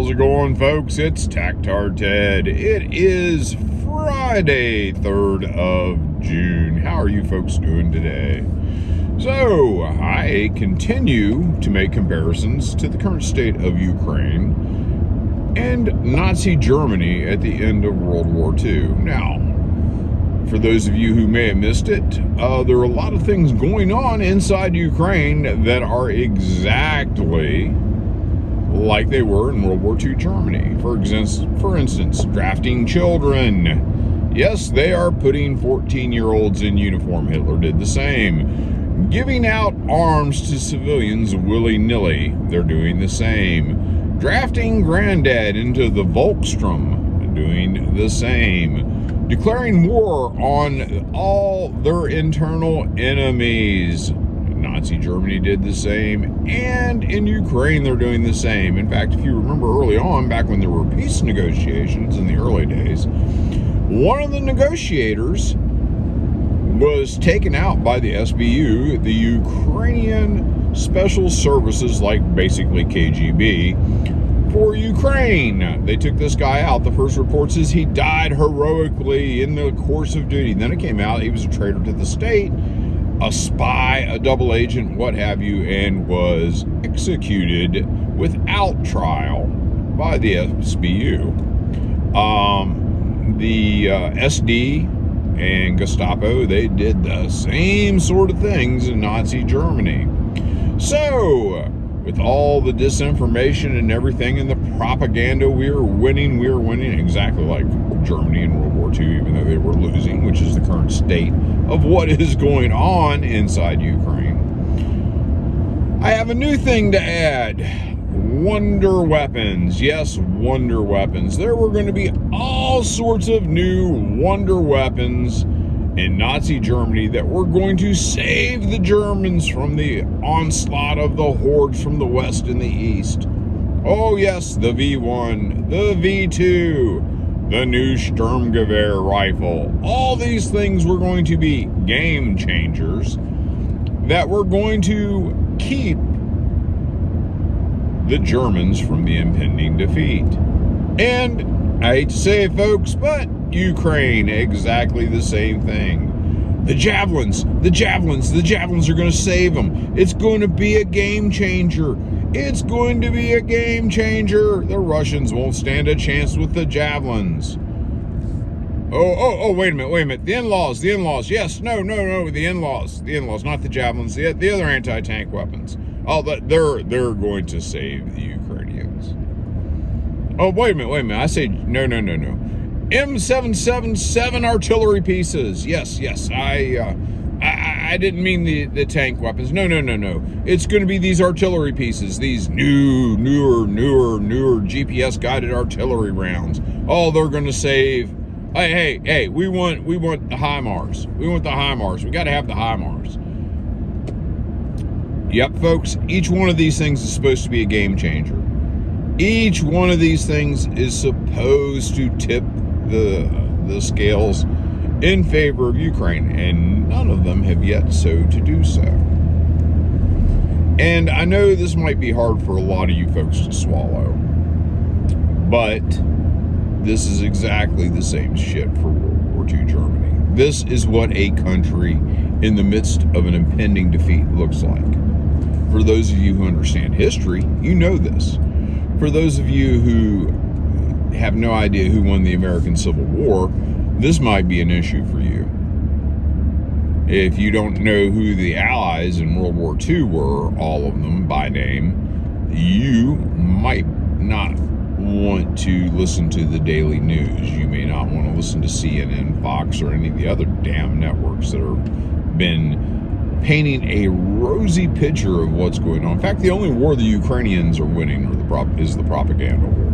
How's it going, folks? It's Tactard Ted. It is Friday, 3rd of June. How are you folks doing today? So, I continue to make comparisons to the current state of Ukraine and Nazi Germany at the end of World War II. Now, for those of you who may have missed it, there are a lot of things going on inside Ukraine that are exactly like they were in World War II Germany. For instance, drafting children. Yes, they are putting 14-year-olds in uniform. Hitler did the same. Giving out arms to civilians willy-nilly. They're doing the same. Drafting granddad into the Volkssturm. Doing the same. Declaring war on all their internal enemies. Nazi Germany did the same, and in Ukraine they're doing the same. In fact, if you remember early on, back when there were peace negotiations in the early days, one of the negotiators was taken out by the SBU, the Ukrainian Special Services, like basically KGB, for Ukraine. They took this guy out. The first report says he died heroically in the course of duty. Then it came out he was a traitor to the state, a spy, a double agent, what have you, and was executed without trial by the SBU. The SD and Gestapo, they did the same sort of things in Nazi Germany. So, with all the disinformation and everything and the propaganda, we are winning exactly like Germany in World War II, even though they were losing, which is the current state of what is going on inside Ukraine. I have a new thing to add. Wonder weapons. Yes, wonder weapons. There were going to be all sorts of new wonder weapons in Nazi Germany that were going to save the Germans from the onslaught of the hordes from the west and the east. Oh yes, the V1, the V2, the new Sturmgewehr rifle. All these things were going to be game changers that were going to keep the Germans from the impending defeat. And I hate to say it, folks, but Ukraine, exactly the same thing. The javelins are going to save them. It's going to be a game changer. It's going to be a game changer. The Russians won't stand a chance with the javelins. Oh, wait a minute. The in-laws. Yes, no, the in-laws, not the javelins, the other anti-tank weapons. Oh, they're going to save the Ukrainians. Oh, wait a minute. I say no. M777 artillery pieces. Yes. I didn't mean the tank weapons. No. It's going to be these artillery pieces, these newer GPS guided artillery rounds. Oh, they're going to save. Hey, we want the HIMARS. We want the HIMARS. We got to have the HIMARS. Yep, folks, each one of these things is supposed to be a game changer. Each one of these things is supposed to tip the scales in favor of Ukraine, and none of them have yet to do so. And I know this might be hard for a lot of you folks to swallow, but this is exactly the same shit for World War II Germany. This is what a country in the midst of an impending defeat looks like. For those of you who understand history, you know this. For those of you who have no idea who won the American Civil War, this might be an issue for you. If you don't know who the Allies in World War II were, all of them by name, you might not want to listen to the daily news. You may not want to listen to CNN, Fox, or any of the other damn networks that have been painting a rosy picture of what's going on. In fact, the only war the Ukrainians are winning is the propaganda war.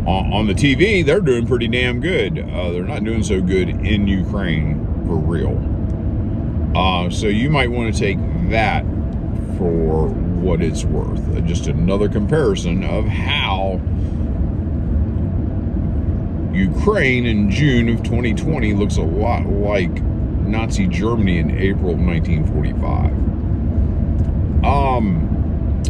On the TV, they're doing pretty damn good. They're not doing so good in Ukraine for real. So you might want to take that for what it's worth. Just another comparison of how Ukraine in June of 2020 looks a lot like Nazi Germany in April of 1945.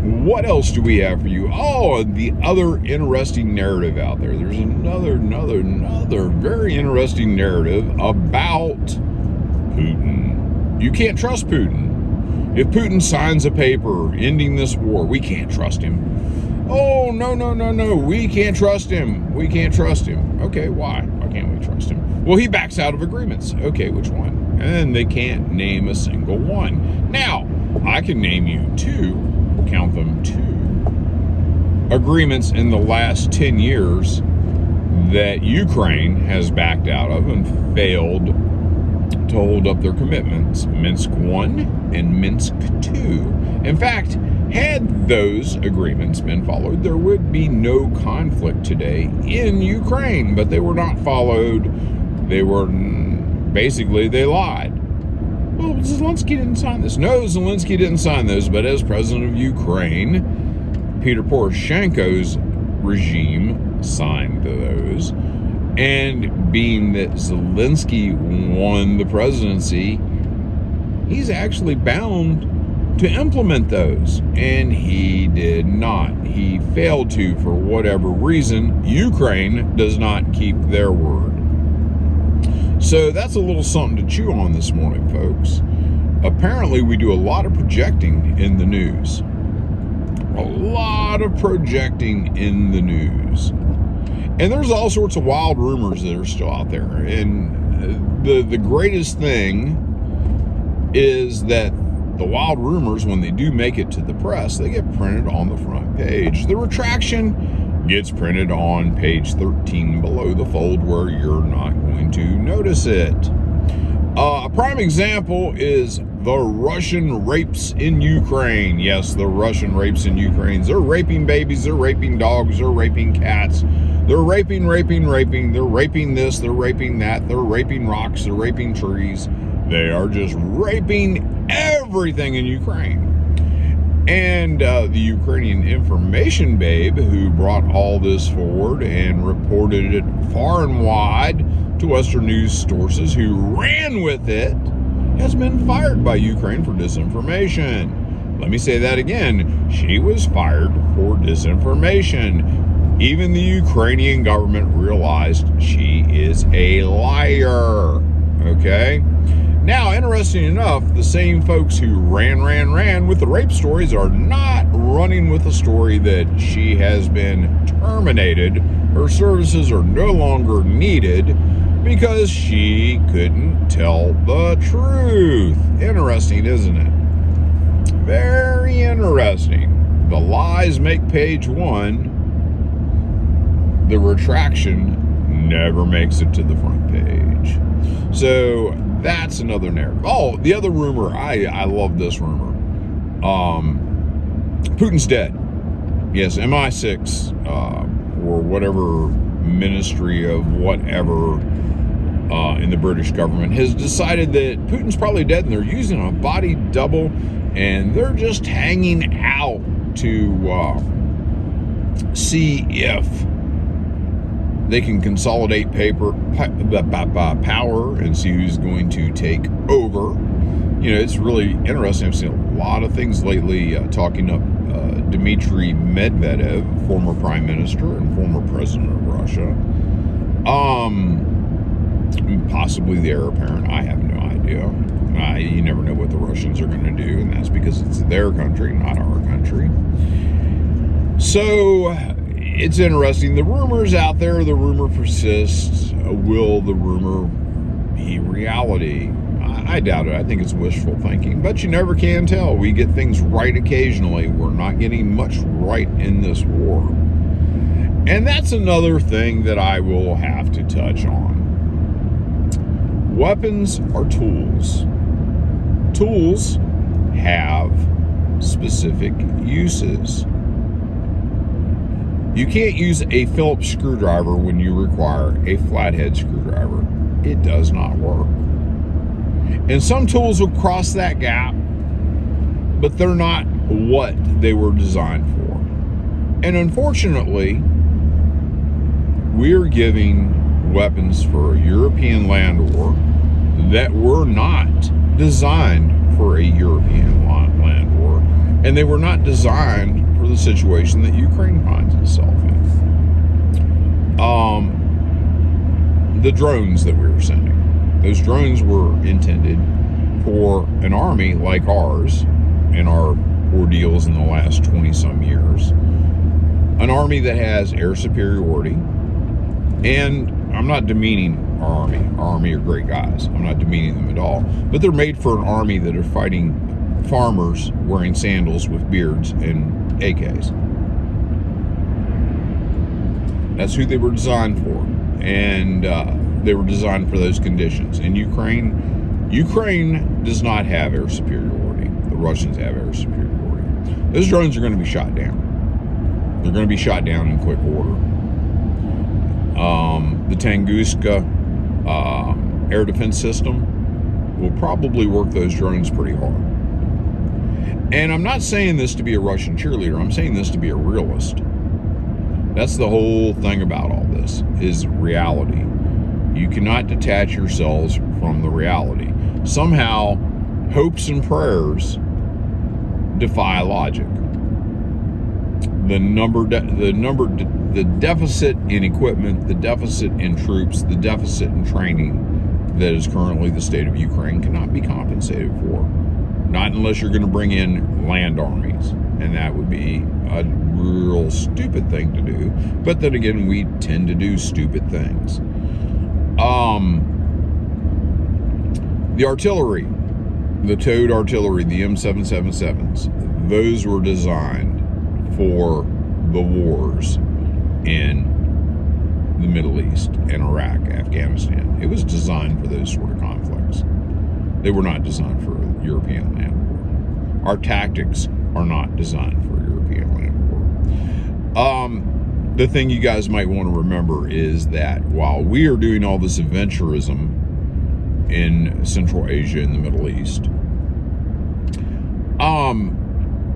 what else do we have for you? Oh, the other interesting narrative out there. There's another very interesting narrative about Putin. You can't trust Putin. If Putin signs a paper ending this war, we can't trust him. Oh, no, we can't trust him. We can't trust him. Okay, why? Why can't we trust him? Well, he backs out of agreements. Okay, which one? And they can't name a single one. Now, I can name you count them two agreements in the last 10 years that Ukraine has backed out of and failed to hold up their commitments. Minsk 1 and Minsk 2. In fact, had those agreements been followed, there would be no conflict today in Ukraine, but they were not followed. They lied. Well, Zelensky didn't sign this. No, Zelensky didn't sign those, but as president of Ukraine, Peter Poroshenko's regime signed those. And being that Zelensky won the presidency, he's actually bound to implement those. And he did not. He failed to, for whatever reason. Ukraine does not keep their word. So that's a little something to chew on this morning, folks. Apparently, we do a lot of projecting in the news. A lot of projecting in the news. And there's all sorts of wild rumors that are still out there. And the greatest thing is that the wild rumors, when they do make it to the press, they get printed on the front page. The retraction gets printed on page 13 below the fold where you're not going to notice it. A prime example is the Russian rapes in Ukraine. Yes, the Russian rapes in Ukraine. They're raping babies, they're raping dogs, they're raping cats. They're raping. They're raping this, they're raping that. They're raping rocks, they're raping trees. They are just raping everything in Ukraine. And the Ukrainian information babe who brought all this forward and reported it far and wide to Western news sources who ran with it has been fired by Ukraine for disinformation. Let me say that again. She was fired for disinformation. Even the Ukrainian government realized she is a liar. Okay? Now, interesting enough, the same folks who ran with the rape stories are not running with the story that she has been terminated. Her services are no longer needed because she couldn't tell the truth. Interesting, isn't it? Very interesting. The lies make page 1. The retraction never makes it to the front page. So that's another narrative. Oh, the other rumor, I love this rumor. Putin's dead. Yes, MI6 or whatever ministry of whatever in the British government has decided that Putin's probably dead and they're using a body double and they're just hanging out to see if they can consolidate power and see who's going to take over. You know, it's really interesting. I've seen a lot of things lately talking up Dmitry Medvedev, former prime minister and former president of Russia. Possibly the heir apparent. I have no idea. You never know what the Russians are going to do, and that's because it's their country, not our country. So it's interesting. The rumor's out there. The rumor persists. Will the rumor be reality? I doubt it. I think it's wishful thinking, but you never can tell. We get things right occasionally. We're not getting much right in this war. And that's another thing that I will have to touch on. Weapons are tools. Tools have specific uses. You can't use a Phillips screwdriver when you require a flathead screwdriver. It does not work. And some tools will cross that gap, but they're not what they were designed for. And unfortunately, we're giving weapons for a European land war that were not designed for a European land war. And they were not designed for the situation that Ukraine finds itself in. The drones that we were sending, those drones were intended for an army like ours and our ordeals in the last 20 some years, an army that has air superiority. And I'm not demeaning our army. Our army are great guys. I'm not demeaning them at all. But they're made for an army that are fighting farmers wearing sandals with beards and AKs. That's who they were designed for. And they were designed for those conditions. And Ukraine does not have air superiority. The Russians have air superiority. Those drones are going to be shot down. They're going to be shot down in quick order. The Tunguska air defense system will probably work those drones pretty hard. And I'm not saying this to be a Russian cheerleader. I'm saying this to be a realist. That's the whole thing about all this, is reality. You cannot detach yourselves from the reality. Somehow, hopes and prayers defy logic. The deficit in equipment, the deficit in troops, the deficit in training that is currently the state of Ukraine cannot be compensated for. Not unless you're going to bring in land armies. And that would be a real stupid thing to do. But then again, we tend to do stupid things. The artillery, the towed artillery, the M777s, those were designed for the wars in the Middle East and Iraq, Afghanistan. It was designed for those sort of conflicts. They were not designed for European land war. Our tactics are not designed for European land war. The thing you guys might want to remember is that while we are doing all this adventurism in Central Asia and the Middle East,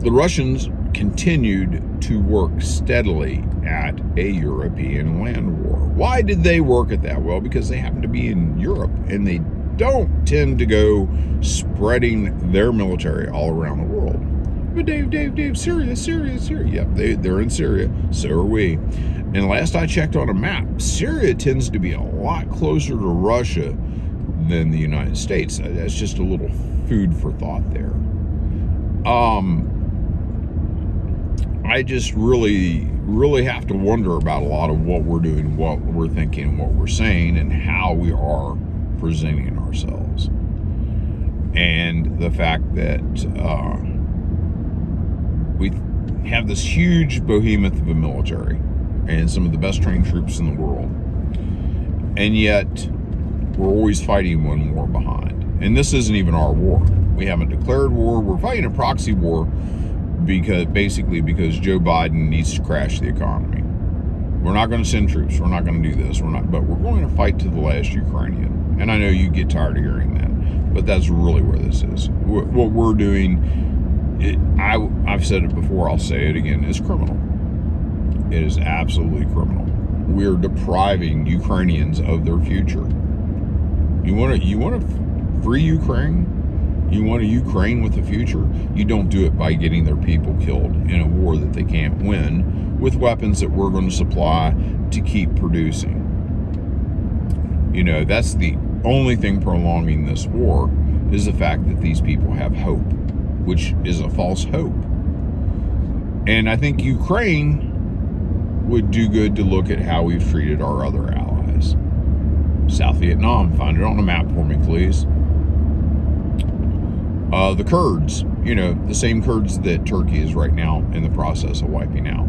the Russians continued to work steadily at a European land war. Why did they work at that? Well, because they happen to be in Europe, and they don't tend to go spreading their military all around the world. But Dave, Syria. Yep, they're in Syria. So are we. And last I checked on a map, Syria tends to be a lot closer to Russia than the United States. That's just a little food for thought there. I just really have to wonder about a lot of what we're doing, what we're thinking, what we're saying, and how we are presenting ourselves. And the fact that we have this huge behemoth of a military and some of the best trained troops in the world, and yet we're always fighting one war behind. And this isn't even our war. We haven't declared war. We're fighting a proxy war because Joe Biden needs to crash the economy. We're not going to send troops. We're not going to do this. But we're going to fight to the last Ukrainian. And I know you get tired of hearing that, but that's really where this is. What we're doing, I've said it before, I'll say it again, is criminal. It is absolutely criminal. We're depriving Ukrainians of their future. You want to free Ukraine? You want a Ukraine with a future? You don't do it by getting their people killed in a war that they can't win with weapons that we're going to supply to keep producing. You know, that's the only thing prolonging this war, is the fact that these people have hope, which is a false hope. And I think Ukraine would do good to look at how we've treated our other allies. South Vietnam, find it on the map for me, please. The Kurds, the same Kurds that Turkey is right now in the process of wiping out.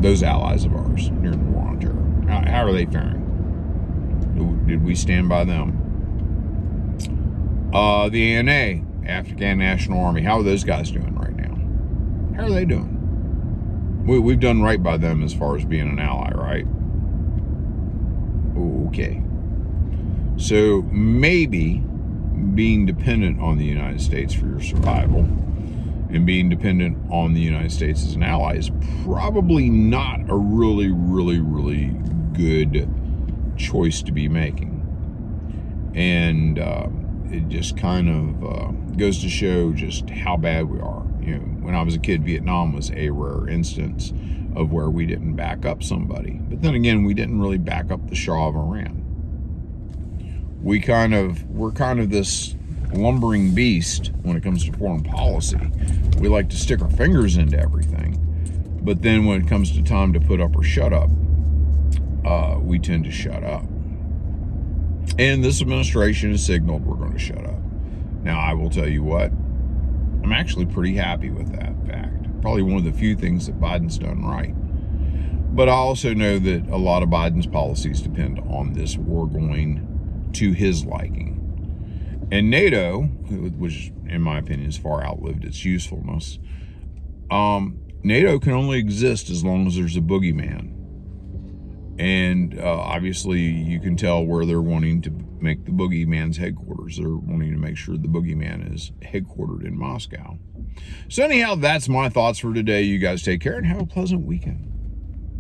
Those allies of ours during the war on terror. How are they faring? Did we stand by them? The ANA, Afghan National Army, how are those guys doing right now? How are they doing? We've done right by them as far as being an ally, right? Okay. So maybe being dependent on the United States for your survival and being dependent on the United States as an ally is probably not a really, really, really good choice to be making. And it just kind of goes to show just how bad we are. when I was a kid, Vietnam was a rare instance of where we didn't back up somebody. But then again, we didn't really back up the Shah of Iran. We're kind of this lumbering beast when it comes to foreign policy. We like to stick our fingers into everything. But then when it comes to time to put up or shut up, we tend to shut up. And this administration has signaled we're going to shut up. Now, I will tell you what, I'm actually pretty happy with that fact. Probably one of the few things that Biden's done right. But I also know that a lot of Biden's policies depend on this war going to his liking. And NATO, which in my opinion has far outlived its usefulness, NATO can only exist as long as there's a boogeyman. And obviously you can tell where they're wanting to make the boogeyman's headquarters. They're wanting to make sure the boogeyman is headquartered in Moscow. So anyhow, that's my thoughts for today. You guys take care and have a pleasant weekend.